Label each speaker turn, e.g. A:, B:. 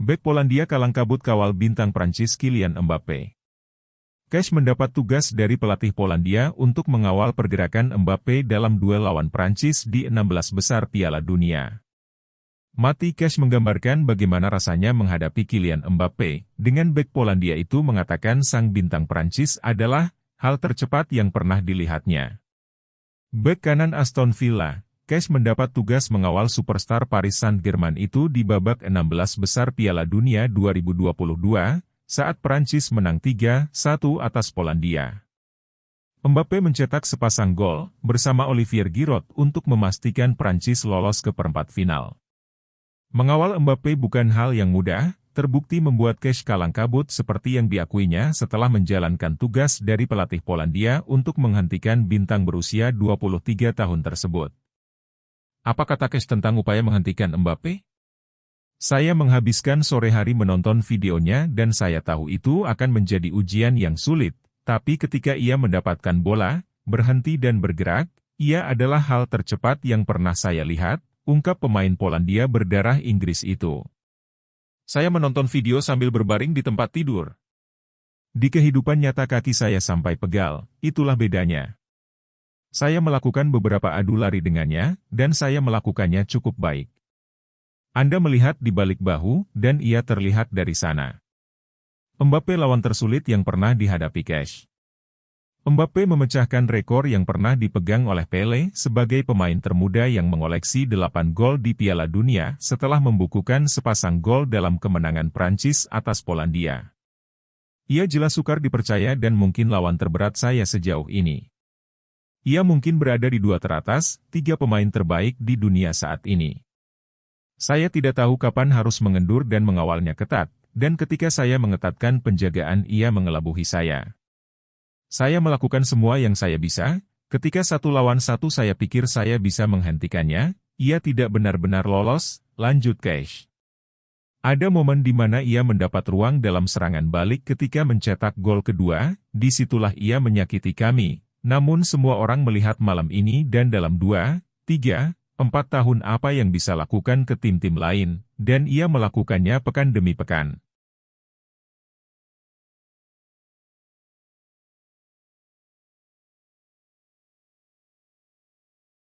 A: Bek Polandia kalang kabut kawal bintang Prancis Kylian Mbappé. Cash mendapat tugas dari pelatih Polandia untuk mengawal pergerakan Mbappé dalam duel lawan Prancis di 16 besar Piala Dunia. Mati Cash menggambarkan bagaimana rasanya menghadapi Kylian Mbappé, dengan bek Polandia itu mengatakan sang bintang Prancis adalah hal tercepat yang pernah dilihatnya. Bek kanan Aston Villa, Cash mendapat tugas mengawal superstar Paris Saint-Germain itu di babak 16 besar Piala Dunia 2022, saat Prancis menang 3-1 atas Polandia. Mbappé mencetak sepasang gol, bersama Olivier Giroud untuk memastikan Prancis lolos ke perempat final. Mengawal Mbappé bukan hal yang mudah, terbukti membuat Cash kalang kabut seperti yang diakuinya setelah menjalankan tugas dari pelatih Polandia untuk menghentikan bintang berusia 23 tahun tersebut. Apa kata Cash tentang upaya menghentikan Mbappé? Saya menghabiskan sore hari menonton videonya dan saya tahu itu akan menjadi ujian yang sulit, tapi ketika ia mendapatkan bola, berhenti dan bergerak, ia adalah hal tercepat yang pernah saya lihat, ungkap pemain Polandia berdarah Inggris itu. Saya menonton video sambil berbaring di tempat tidur. Di kehidupan nyata kaki saya sampai pegal, itulah bedanya. Saya melakukan beberapa adu lari dengannya, dan saya melakukannya cukup baik. Anda melihat di balik bahu, dan ia terlihat dari sana. Mbappé lawan tersulit yang pernah dihadapi Cash. Mbappé memecahkan rekor yang pernah dipegang oleh Pelé sebagai pemain termuda yang mengoleksi 8 gol di Piala Dunia setelah membukukan sepasang gol dalam kemenangan Prancis atas Polandia. Ia jelas sukar dipercaya dan mungkin lawan terberat saya sejauh ini. Ia mungkin berada di 2 teratas, 3 pemain terbaik di dunia saat ini. Saya tidak tahu kapan harus mengendur dan mengawalnya ketat, dan ketika saya mengetatkan penjagaan ia mengelabuhi saya. Saya melakukan semua yang saya bisa, ketika 1 lawan 1 saya pikir saya bisa menghentikannya, ia tidak benar-benar lolos, lanjut Cash. Ada momen di mana ia mendapat ruang dalam serangan balik ketika mencetak gol kedua, disitulah ia menyakiti kami. Namun semua orang melihat malam ini dan dalam 2, 3, 4 tahun apa yang bisa lakukan ke tim-tim lain, dan ia melakukannya pekan demi pekan.